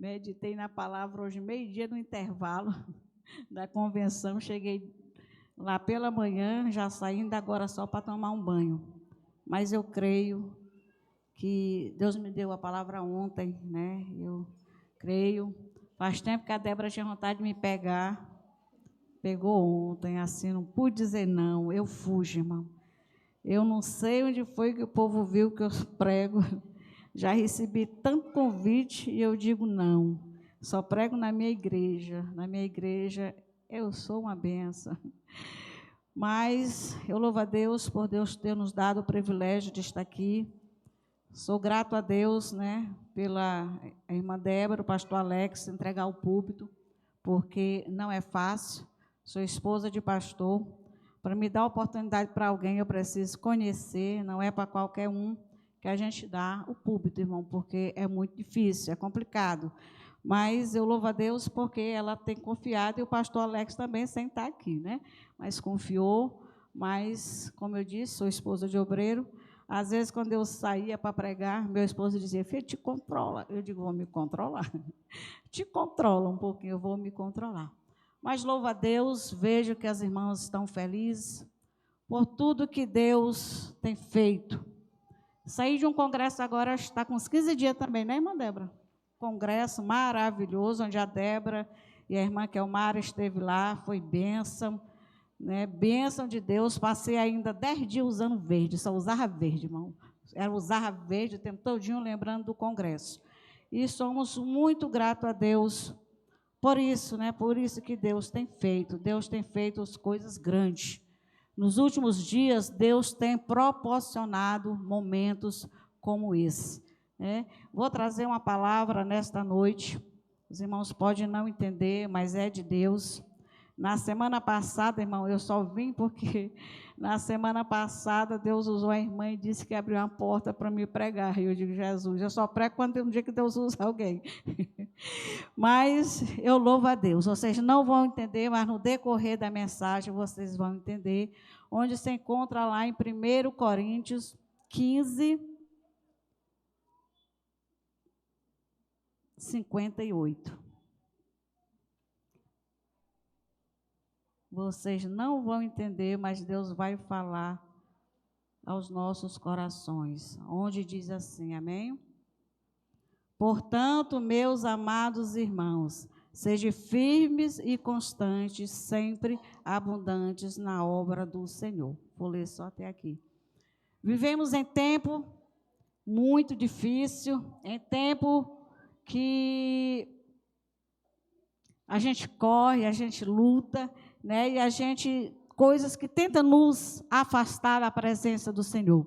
Meditei na palavra hoje, meio-dia, no intervalo da convenção. Cheguei lá pela manhã, já saindo agora só para tomar um banho. Mas eu creio que Deus me deu a palavra ontem, né? Eu creio. Faz tempo que a Débora tinha vontade de me pegar. Pegou ontem, assim, não pude dizer não. Eu fujo, irmão. Eu não sei onde foi que o povo viu que eu prego. Já recebi tanto convite e eu digo não. Só prego na minha igreja. Na minha igreja eu sou uma benção. Mas eu louvo a Deus por Deus ter nos dado o privilégio de estar aqui. Sou grato a Deus, né, pela irmã Débora, o pastor Alex, entregar o púlpito, porque não é fácil. Sou esposa de pastor. Para me dar oportunidade para alguém, eu preciso conhecer, não é para qualquer um que a gente dá o púlpito, irmão, porque é muito difícil, é complicado. Mas eu louvo a Deus porque ela tem confiado, e o pastor Alex também, sem estar aqui, né? Mas confiou, mas, como eu disse, sou esposa de obreiro. Às vezes, quando eu saía para pregar, meu esposo dizia, filho, te controla. Eu digo, vou me controlar. Te controla um pouquinho, eu vou me controlar. Mas louvo a Deus, vejo que as irmãs estão felizes por tudo que Deus tem feito. Saí de um congresso agora, está com uns 15 dias também, né, irmã Débora? Congresso maravilhoso, onde a Débora e a irmã Kelmara esteve lá, foi bênção, né? Bênção de Deus. Passei ainda 10 dias usando verde, só usava verde, irmão. Usava verde o tempo todinho, lembrando do congresso. E somos muito gratos a Deus por isso, né? Por isso que Deus tem feito as coisas grandes. Nos últimos dias, Deus tem proporcionado momentos como esse, né? Vou trazer uma palavra nesta noite. Os irmãos podem não entender, mas é de Deus. Na semana passada, irmão, eu só vim porque na semana passada Deus usou a irmã e disse que abriu uma porta para me pregar. E eu digo, Jesus, eu só prego quando tem um dia que Deus usa alguém. Mas eu louvo a Deus. Vocês não vão entender, mas no decorrer da mensagem vocês vão entender, onde se encontra lá em 1 Coríntios 15, 58. Vocês não vão entender, mas Deus vai falar aos nossos corações, onde diz assim, amém? Portanto, meus amados irmãos, sejam firmes e constantes, sempre abundantes na obra do Senhor. Vou ler só até aqui. Vivemos em tempo muito difícil, em tempo que a gente corre, a gente luta, né? E a gente, coisas que tentam nos afastar da presença do Senhor.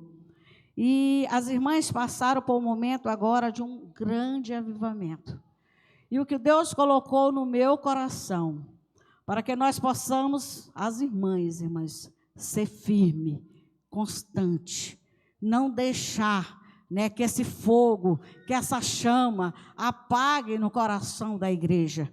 E as irmãs passaram por um momento agora de um grande avivamento. E o que Deus colocou no meu coração, para que nós possamos, as irmãs, ser firme, constante, não deixar, né, que esse fogo, que essa chama apague no coração da igreja.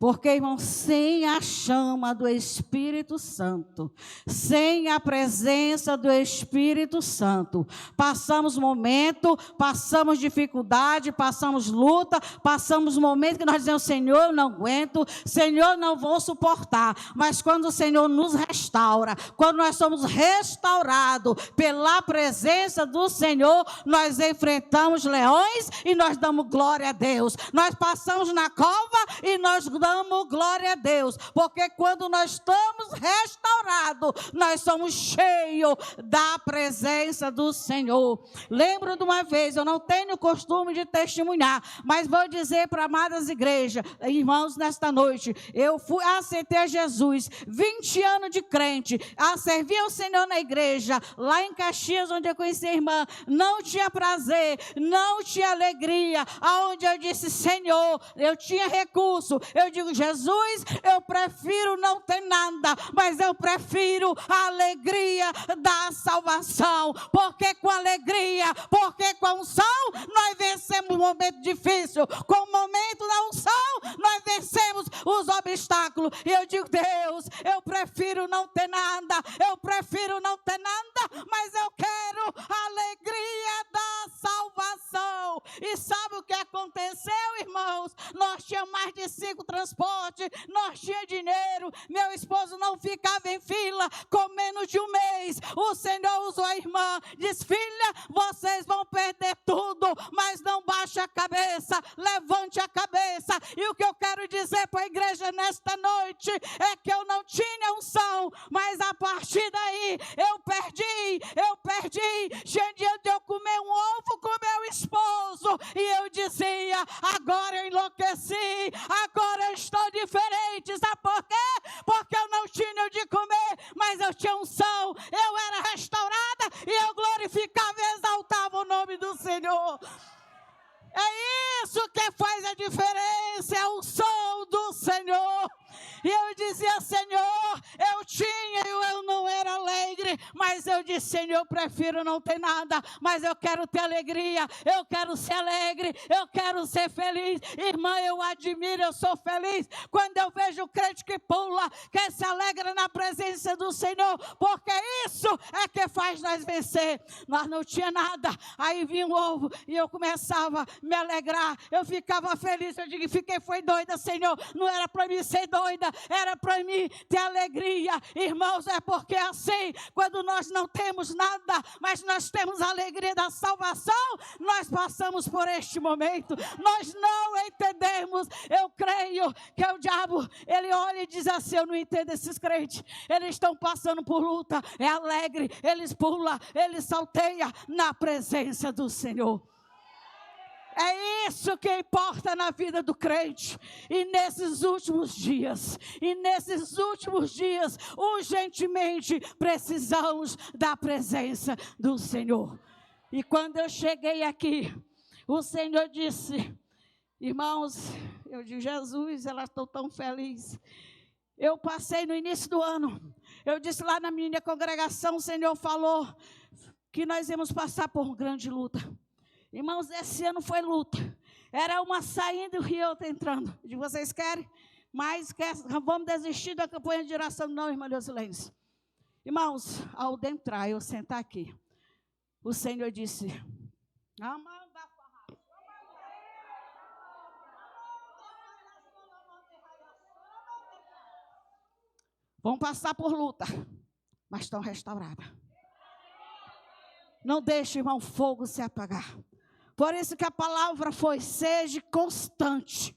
Porque, irmão, sem a chama do Espírito Santo, sem a presença do Espírito Santo, passamos momento, passamos dificuldade, passamos luta, passamos momento que nós dizemos, Senhor, eu não aguento, Senhor, não vou suportar. Mas quando o Senhor nos restaura, quando nós somos restaurados pela presença do Senhor, nós enfrentamos leões e nós damos glória a Deus. Nós passamos na cova e nós damos glória a Deus, porque quando nós estamos restaurados, nós somos cheios da presença do Senhor. Lembro de uma vez, eu não tenho costume de testemunhar, mas vou dizer para amadas igrejas, irmãos, nesta noite, eu aceitei a Jesus, 20 anos de crente, servi ao Senhor na igreja, lá em Caxias, onde eu conheci a irmã, não tinha prazer, não tinha alegria, aonde eu disse, Senhor, eu tinha recurso, eu digo, Jesus, eu prefiro não ter nada, mas eu prefiro a alegria da salvação, porque com alegria, porque com a unção, nós vencemos um momento difícil, com o momento da unção, nós vencemos os obstáculos, e eu digo, Deus, eu prefiro não ter nada, eu prefiro não ter nada, mas eu quero a alegria da salvação. E sabe o que aconteceu? aconteceu, irmãos? Nós tínhamos mais de 5 transportes, nós tínhamos dinheiro, meu esposo não ficava em fila com menos de um mês. O Senhor usou a irmã, diz: filha, vocês vão perder tudo, mas não baixe a cabeça, levante a cabeça. E o que eu quero dizer para a igreja nesta noite é que eu não tinha unção, mas a partir daí eu perdi. Tinha dia de eu comer um ovo com meu esposo e eu dizia: agora eu enlouqueci, agora eu estou diferente. Sabe por quê? Porque eu não tinha o de comer, mas eu tinha unção, eu era restaurada e eu glorificava e exaltava o nome do Senhor. É isso que faz a diferença, é a unção do Senhor. E eu dizia: Senhor, eu tinha, eu não era alegre, mas eu disse: Senhor, eu prefiro não ter nada, mas eu quero ter alegria, eu quero ser alegre, eu quero ser feliz. Irmã, eu admiro, eu sou feliz quando eu vejo o crente que pula, que se alegra na presença do Senhor, porque isso é que faz nós vencer. Nós não tinha nada, aí vinha um ovo e eu começava a me alegrar, eu ficava feliz. Eu digo: foi doida, Senhor, não era para mim ser doida, era para mim ter alegria. Irmãos, é porque assim, quando nós não temos nada, mas nós temos a alegria da salvação, nós passamos por este momento, nós não entendemos. Eu creio que o diabo, ele olha e diz assim: eu não entendo esses crentes, eles estão passando por luta, é alegre, eles pulam, eles salteiam na presença do Senhor. É isso que importa na vida do crente. E nesses últimos dias, urgentemente precisamos da presença do Senhor. E quando eu cheguei aqui, o Senhor disse: irmãos, eu digo: Jesus, elas estão tão felizes. Eu passei no início do ano, eu disse lá na minha congregação, o Senhor falou que nós íamos passar por uma grande luta. Irmãos, esse ano foi luta. Era uma saindo e outra entrando. De vocês querem? Mas vamos desistir da campanha de oração? Não, irmã Deus. Irmãos, ao entrar, eu sentar aqui, o Senhor disse: vão passar por luta, mas estão restauradas. Não deixe, irmão, fogo se apagar. Por isso que a palavra foi: seja constante.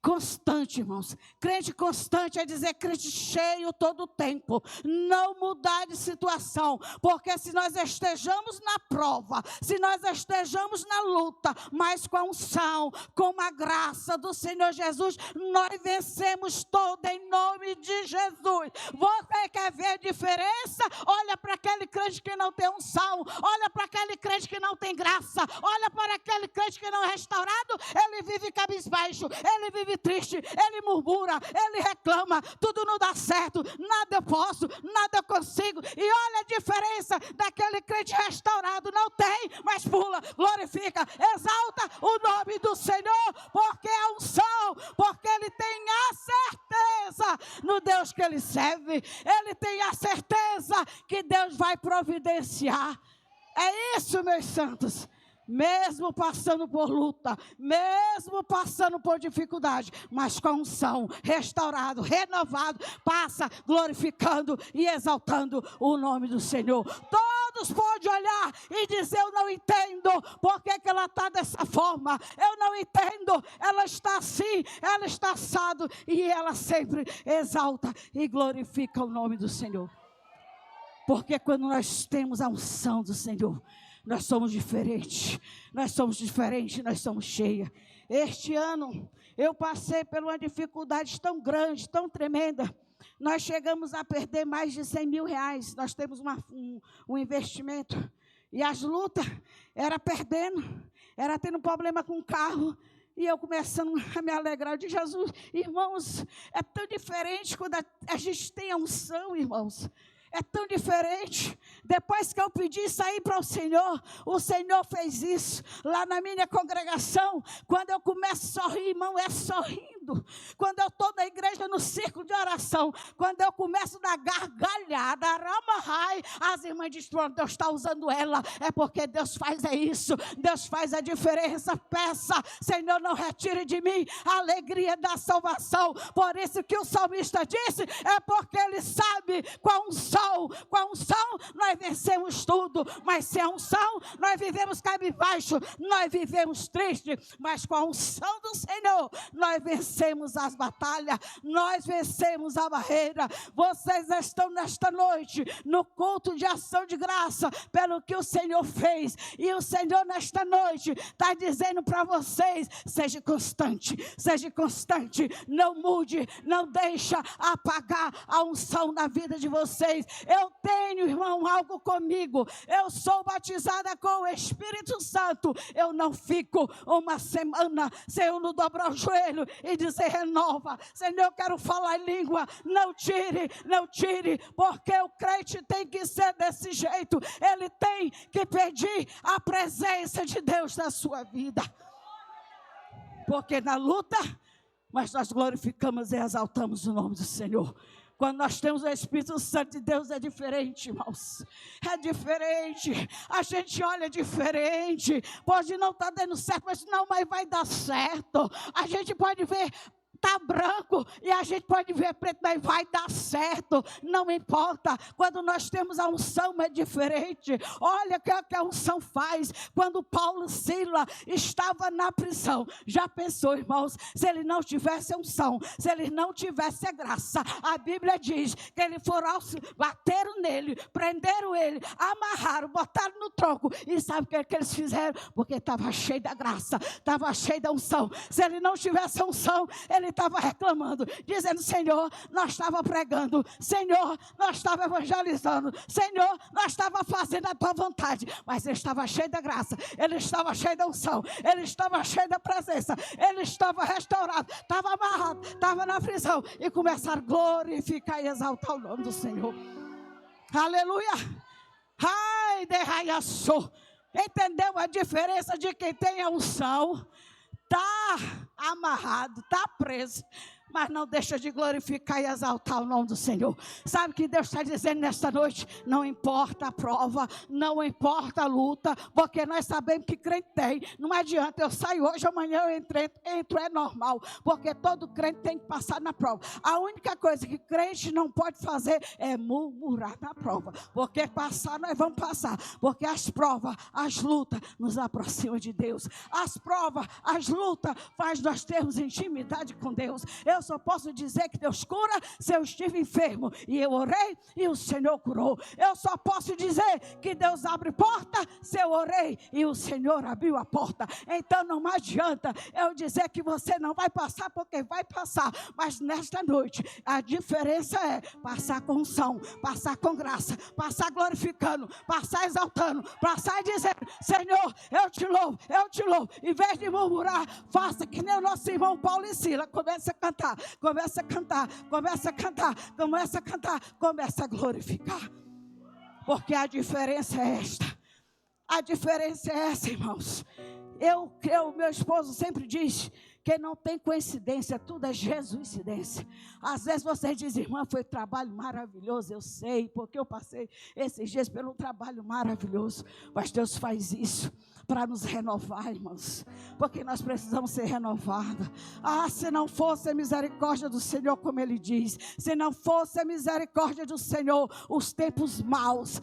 Constante, irmãos. Crente constante é dizer crente cheio todo o tempo. Não mudar de situação. Porque se nós estejamos na prova, se nós estejamos na luta, mas com a unção, com a graça do Senhor Jesus, nós vencemos todo em nome de Jesus. Você quer ver a diferença? Olha para aquele crente que não tem unção. Olha para aquele crente que não tem graça. Olha para aquele crente que não é restaurado. Ele vive cabisbaixo. Ele vive triste, ele murmura, ele reclama, tudo não dá certo, nada eu posso, nada eu consigo. E olha a diferença daquele crente restaurado: não tem, mas pula, glorifica, exalta o nome do Senhor, porque é unção, porque ele tem a certeza no Deus que ele serve, ele tem a certeza que Deus vai providenciar. É isso, meus santos. Mesmo passando por luta, mesmo passando por dificuldade, mas com unção, restaurado, renovado, passa glorificando e exaltando o nome do Senhor. Todos podem olhar e dizer: eu não entendo por que ela está dessa forma, eu não entendo, ela está assim, ela está assado, e ela sempre exalta e glorifica o nome do Senhor. Porque quando nós temos a unção do Senhor, nós somos diferentes, nós somos cheias. Este ano, eu passei por uma dificuldade tão grande, tão tremenda. Nós chegamos a perder mais de 100 mil reais. Nós temos um investimento. E as lutas, era perdendo, era tendo problema com o carro. E eu começando a me alegrar de Jesus. Irmãos, é tão diferente quando a gente tem a unção, irmãos. É tão diferente. Depois que eu pedi sair para o Senhor fez isso. Lá na minha congregação, quando eu começo a sorrir, irmão, é sorrindo. rindo, quando eu estou na igreja no círculo de oração, quando eu começo na gargalhada, aramahai, as irmãs dizem, pronto, Deus está usando ela, é porque Deus faz isso, Deus faz a diferença. Peça, Senhor, não retire de mim a alegria da salvação. Por isso que o salmista disse, é porque ele sabe com a unção nós vencemos tudo, mas sem a unção nós vivemos cabisbaixo, nós vivemos triste, mas com a unção do Senhor nós vencemos as batalhas, nós vencemos a barreira. Vocês estão nesta noite no culto de ação de graça pelo que o Senhor fez, e o Senhor nesta noite está dizendo para vocês, seja constante, não mude, não deixa apagar a unção na vida de vocês. Eu tenho, irmão, algo comigo, eu sou batizada com o Espírito Santo, eu não fico uma semana sem eu não dobrar o joelho e dizer, renova, Senhor, eu quero falar em língua, não tire, porque o crente tem que ser desse jeito, ele tem que pedir a presença de Deus na sua vida, porque na luta, mas nós glorificamos e exaltamos o nome do Senhor. Quando nós temos o Espírito Santo de Deus é diferente, irmãos, é diferente, a gente olha diferente, pode não estar dando certo, mas vai dar certo, a gente pode ver, está branco e a gente pode ver preto, mas vai dar certo, não importa. Quando nós temos a unção é diferente. Olha o que a unção faz. Quando Paulo e Silas estavam na prisão, já pensou, irmãos, se ele não tivesse a unção, se ele não tivesse a graça, a Bíblia diz que eles foram, bateram nele, prenderam ele, amarraram, botaram no tronco, e sabe o que eles fizeram? Porque estava cheio da graça, estava cheio da unção. Se ele não tivesse a unção, ele estava reclamando, dizendo, Senhor, nós estava pregando, Senhor, nós estava evangelizando, Senhor, nós estava fazendo a tua vontade, mas ele estava cheio da graça, ele estava cheio da unção, ele estava cheio da presença, ele estava restaurado, estava amarrado, estava na prisão, e começaram a glorificar e exaltar o nome do Senhor. Aleluia. Ai, derraiaçou. Entendeu a diferença de quem tem a unção? Está amarrado, está preso, mas não deixa de glorificar e exaltar o nome do Senhor. Sabe o que Deus está dizendo nesta noite? Não importa a prova, não importa a luta, porque nós sabemos que crente tem. Não adianta, eu saio hoje, amanhã eu entro, é normal, porque todo crente tem que passar na prova. A única coisa que crente não pode fazer é murmurar na prova, porque passar nós vamos passar, porque as provas, as lutas nos aproximam de Deus. As provas, as lutas faz nós termos intimidade com Deus. Eu só posso dizer que Deus cura se eu estive enfermo e eu orei e o Senhor curou. Eu só posso dizer que Deus abre porta se eu orei e o Senhor abriu a porta. Então não adianta eu dizer que você não vai passar, porque vai passar, mas nesta noite a diferença é passar com unção, passar com graça, passar glorificando, passar exaltando, passar dizendo, Senhor, eu te louvo, em vez de murmurar, faça que nem o nosso irmão Paulo e Silas, comece a cantar, começa a glorificar, porque a diferença é esta, a diferença é essa, irmãos. Meu esposo sempre diz que não tem coincidência, tudo é jesuicidência. Às vezes vocês dizem, irmã, foi trabalho maravilhoso, eu sei, porque eu passei esses dias pelo trabalho maravilhoso, mas Deus faz isso para nos renovar, irmãos, porque nós precisamos ser renovados. Se não fosse a misericórdia do Senhor, como Ele diz, se não fosse a misericórdia do Senhor, os tempos maus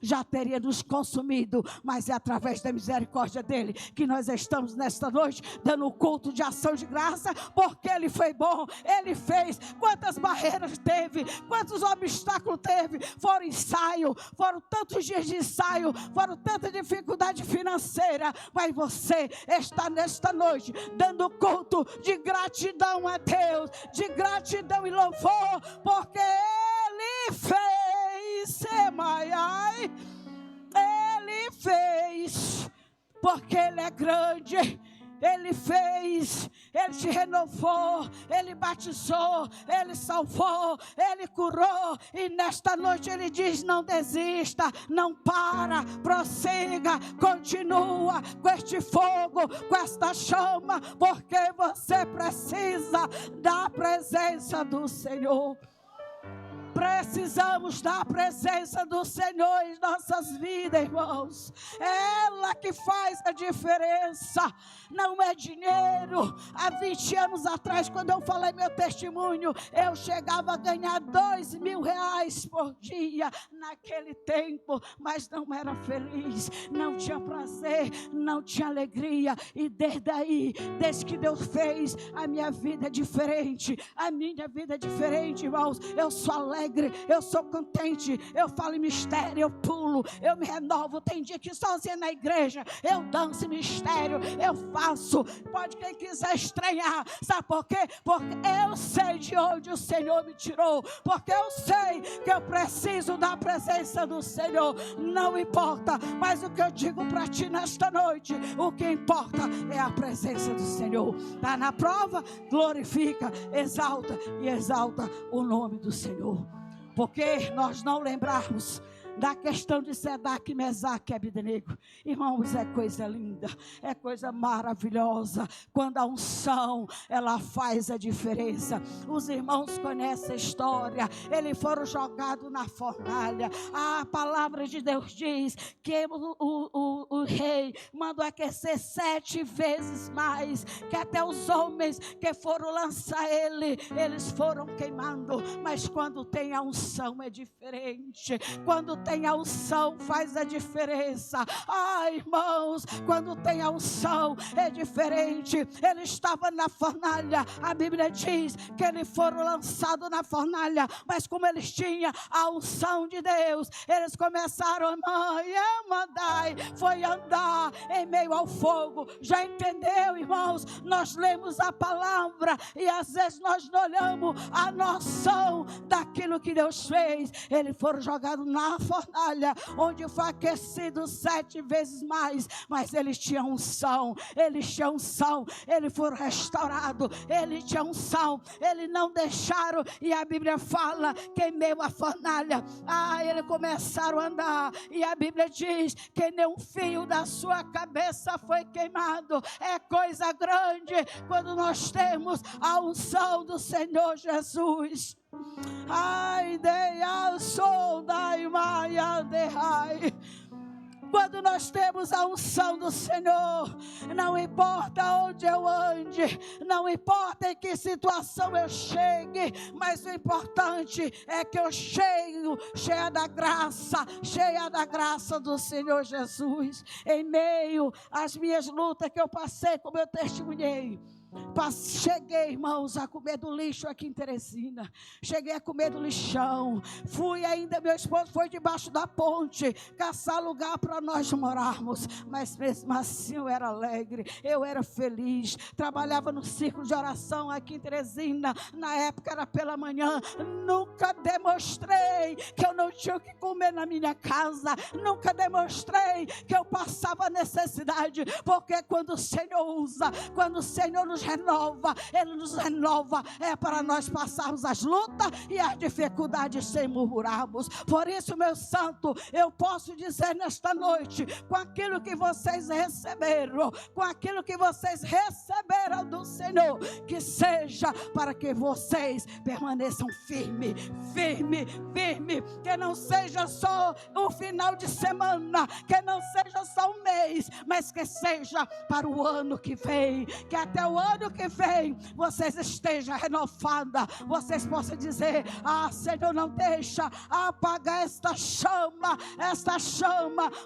já teriam nos consumido, mas é através da misericórdia dEle que nós estamos nesta noite, dando o culto de ação de graça, porque Ele foi bom, Ele fez. Quantas barreiras teve, quantos obstáculos teve, foram ensaio, foram tantos dias de ensaio, foram tanta dificuldade financeira, mas você está nesta noite dando culto de gratidão a Deus, de gratidão e louvor, porque Ele fez, Ele fez, porque Ele é grande, Ele fez, Ele te renovou, Ele batizou, Ele salvou, Ele curou. E nesta noite Ele diz: não desista, não para, prossiga, continua com este fogo, com esta chama, porque você precisa da presença do Senhor. Precisamos da presença do Senhor em nossas vidas, irmãos. É ela que faz a diferença. Não é dinheiro. Há 20 anos atrás, quando eu falei meu testemunho, eu chegava a ganhar R$2.000 por dia naquele tempo, mas não era feliz, não tinha prazer, não tinha alegria. E desde aí, desde que Deus fez, a minha vida é diferente. A minha vida é diferente, irmãos. Eu sou alegre, eu sou contente, eu falo em mistério, eu pulo, eu me renovo. Tem dia que sozinha na igreja eu danço em mistério, eu faço. Pode quem quiser estranhar, sabe por quê? Porque eu sei de onde o Senhor me tirou, porque eu sei que eu preciso da presença do Senhor. Não importa, mas o que eu digo para ti nesta noite, o que importa é a presença do Senhor. Está na prova? Glorifica, exalta e exalta o nome do Senhor. Porque nós não lembrarmos da questão de Sedaque, Mesaque e Abednego, irmãos, é coisa linda, é coisa maravilhosa, quando a unção, ela faz a diferença. Os irmãos conhecem a história, eles foram jogados na fornalha. A palavra de Deus diz que o rei mandou aquecer 7 vezes mais, que até os homens que foram lançar eles foram queimando. Mas quando tem a unção é diferente, quando tem a unção faz a diferença. Irmãos, quando tem a unção é diferente. Ele estava na fornalha, a Bíblia diz que eles foram lançados na fornalha, mas como eles tinham a unção de Deus, eles começaram foi andar em meio ao fogo. Já entendeu, irmãos? Nós lemos a palavra e às vezes nós não olhamos a noção daquilo que Deus fez. Eles foram jogados na fornalha, onde foi aquecido 7 vezes mais, mas eles tinham unção, eles foram restaurados, eles tinham unção, eles não deixaram. E a Bíblia fala que em meio à fornalha, eles começaram a andar, e a Bíblia diz que nenhum fio da sua cabeça foi queimado. É coisa grande quando nós temos a unção do Senhor Jesus. Quando nós temos a unção do Senhor, não importa onde eu ande, não importa em que situação eu chegue, mas o importante é que eu cheia da graça do Senhor Jesus. Em meio às minhas lutas que eu passei, como eu testemunhei, cheguei, irmãos, a comer do lixo aqui em Teresina. Cheguei a comer do lixão. Fui ainda, meu esposo foi debaixo da ponte caçar lugar para nós morarmos. Mas mesmo assim eu era alegre, eu era feliz. Trabalhava no círculo de oração aqui em Teresina. Na época era pela manhã. Nunca demonstrei que eu não tinha o que comer na minha casa. Nunca demonstrei que eu passava necessidade. Porque quando o Senhor usa, quando o Senhor nos renova, Ele nos renova para nós passarmos as lutas e as dificuldades sem murmurarmos. Por isso, meu santo, eu posso dizer nesta noite, com aquilo que vocês receberam, com aquilo que vocês receberam do Senhor, que seja para que vocês permaneçam firme, que não seja só o final de semana, que não seja só um mês, mas que seja para o ano que vem, que até o ano que vem vocês estejam renovadas, vocês possam dizer: Senhor, não deixa apagar esta chama,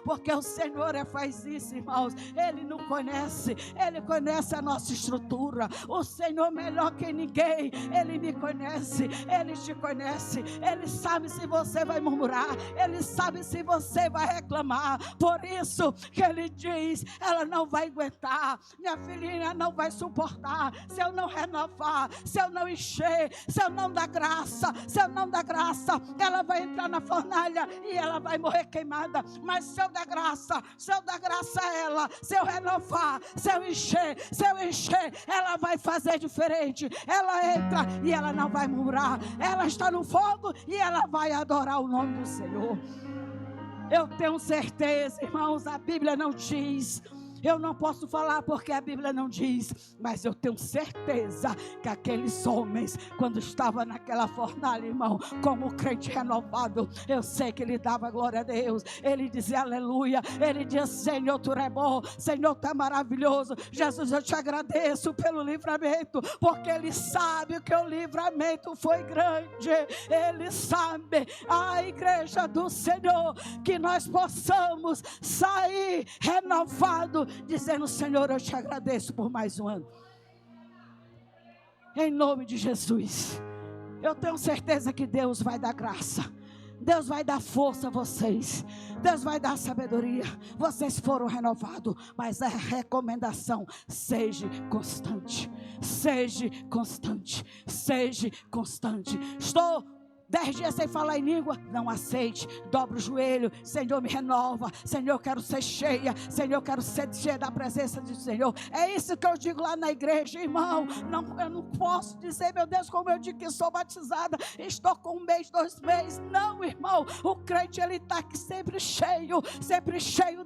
porque o Senhor faz isso, irmãos. Ele não conhece, Ele conhece a nossa estrutura, O Senhor melhor que ninguém. Ele me conhece, Ele te conhece. Ele sabe se você vai murmurar, Ele sabe se você vai reclamar. Por isso que Ele diz, ela não vai aguentar, minha filhinha não vai suportar, se eu não renovar, se eu não encher, se eu não dar graça, se eu não dar graça, ela vai entrar na fornalha e ela vai morrer queimada. Mas se eu dar graça a ela, se eu renovar, se eu encher, ela vai fazer diferente. Ela entra e ela não vai murmurar, ela está no fogo e ela vai adorar o nome do Senhor. Eu tenho certeza, irmãos, a Bíblia não diz, eu não posso falar porque a Bíblia não diz, mas eu tenho certeza que aqueles homens, quando estavam naquela fornalha, irmão, como crente renovado, eu sei que ele dava glória a Deus, ele dizia aleluia, ele dizia, Senhor, tu é bom, Senhor, tu é maravilhoso. Jesus, eu te agradeço pelo livramento, porque ele sabe que o livramento foi grande, ele sabe. A igreja do Senhor, que nós possamos sair renovado, dizendo, Senhor, eu te agradeço por mais um ano, em nome de Jesus. Eu tenho certeza que Deus vai dar graça, Deus vai dar força a vocês, Deus vai dar sabedoria. Vocês foram renovados, mas a recomendação, seja constante, seja constante, seja constante. Estou 10 dias sem falar em língua, não aceite, dobra o joelho, Senhor, me renova, Senhor, eu quero ser cheia, Senhor, eu quero ser cheia da presença do Senhor. É isso que eu digo lá na igreja, irmão. Eu não posso dizer, meu Deus, como eu digo que sou batizada, estou com 1 mês, 2 meses. Não, irmão, o crente, ele está aqui sempre cheio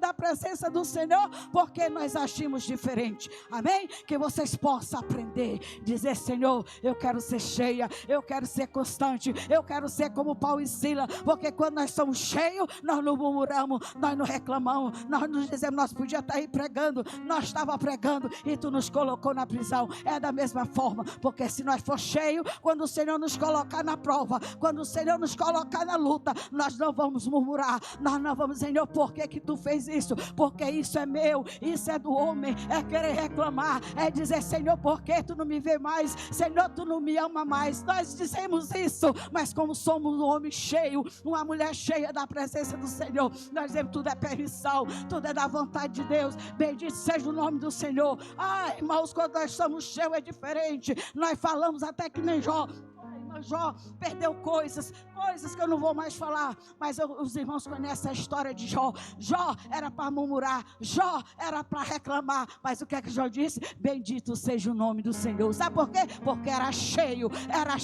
da presença do Senhor, porque nós agimos diferente, amém? Que vocês possam aprender, dizer, Senhor, eu quero ser cheia, eu quero ser constante, eu quero ser como Paulo e Silas, porque quando nós somos cheios, nós não murmuramos, nós não reclamamos, nós não dizemos, nós podíamos estar aí pregando, nós estávamos pregando e tu nos colocou na prisão. É da mesma forma, porque se nós for cheios, quando o Senhor nos colocar na prova, quando o Senhor nos colocar na luta, nós não vamos murmurar, nós não vamos dizer, Senhor, por que tu fez isso? Porque isso é meu, isso é do homem, é querer reclamar, é dizer, Senhor, por que tu não me vê mais? Senhor, tu não me ama mais. Nós dizemos isso, mas como somos um homem cheio, uma mulher cheia da presença do Senhor, nós dizemos, tudo é permissão, tudo é da vontade de Deus. Bendito seja o nome do Senhor. Irmãos, quando nós somos cheios é diferente. Nós falamos até que nem Jó. Jó perdeu coisas que eu não vou mais falar, mas os irmãos conhecem a história de Jó. Jó era para murmurar, Jó era para reclamar, mas o que é que Jó disse? Bendito seja o nome do Senhor. Sabe por quê? Porque era cheio, era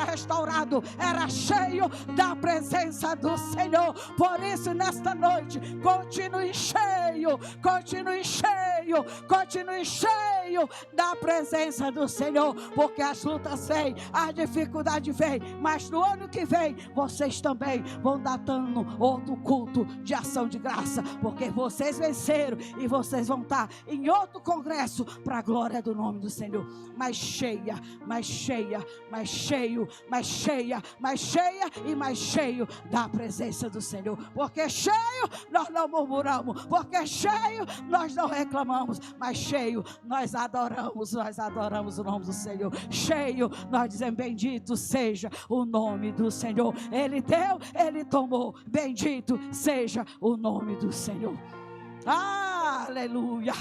restaurado, era cheio da presença do Senhor. Por isso, nesta noite, continue cheio da presença do Senhor, porque as lutas vêm, a dificuldade vem, mas no ano que vem, vocês também vão dar outro culto de ação de graça, porque vocês venceram e vocês vão estar em outro congresso para a glória do nome do Senhor, mais cheia e mais cheio da presença do Senhor, porque cheio nós não murmuramos, porque cheio nós não reclamamos, mas cheio nós adoramos o nome do Senhor. Cheio nós dizemos, bendito seja o nome do Senhor. Ele deu, Ele tomou, bendito seja o nome do Senhor. Aleluia.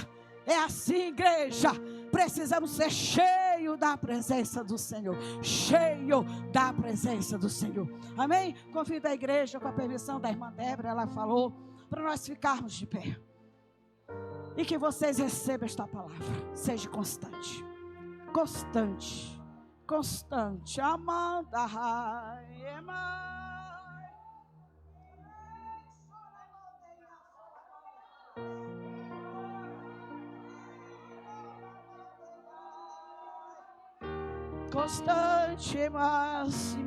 É assim, igreja, precisamos ser cheio da presença do Senhor, cheio da presença do Senhor, amém? Convido a igreja, com a permissão da irmã Débora, ela falou para nós ficarmos de pé e que vocês recebam esta palavra. Seja constante, Amanda, constante, mas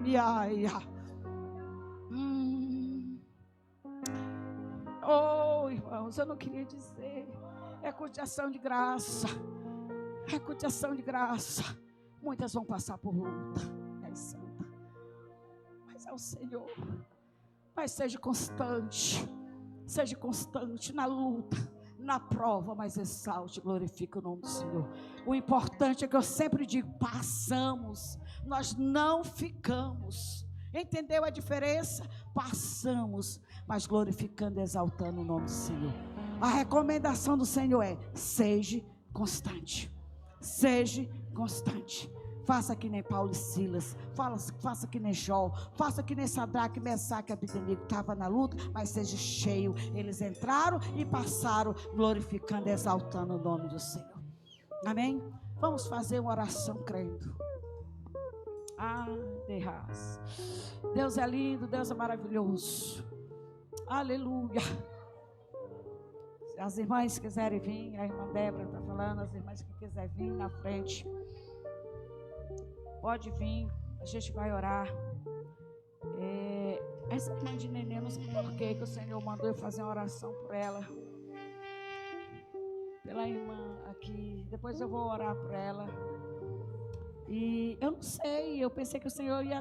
oh, irmãos, eu não queria dizer, é culto de ação de graça, muitas vão passar por luta, é santa, mas é o Senhor. Mas seja constante na luta, na prova, mas exalte, glorifique o nome do Senhor. O importante é que eu sempre digo: passamos, nós não ficamos. Entendeu a diferença? Passamos, mas glorificando e exaltando o nome do Senhor. A recomendação do Senhor é: seja constante. Seja constante. Faça que nem Paulo e Silas, faça que nem Jó, faça que nem Sadraque, Mesaque e Abednego, estava na luta, mas seja cheio. Eles entraram e passaram, glorificando e exaltando o nome do Senhor. Amém? Vamos fazer uma oração crendo. Deus é lindo, Deus é maravilhoso. Aleluia. Se as irmãs quiserem vir, a irmã Débora está falando, as irmãs que quiserem vir na frente, pode vir, a gente vai orar. Essa irmã de Nenê, não sei por que o Senhor mandou eu fazer uma oração por ela, pela irmã aqui. Depois eu vou orar por ela. E eu não sei, eu pensei que o Senhor ia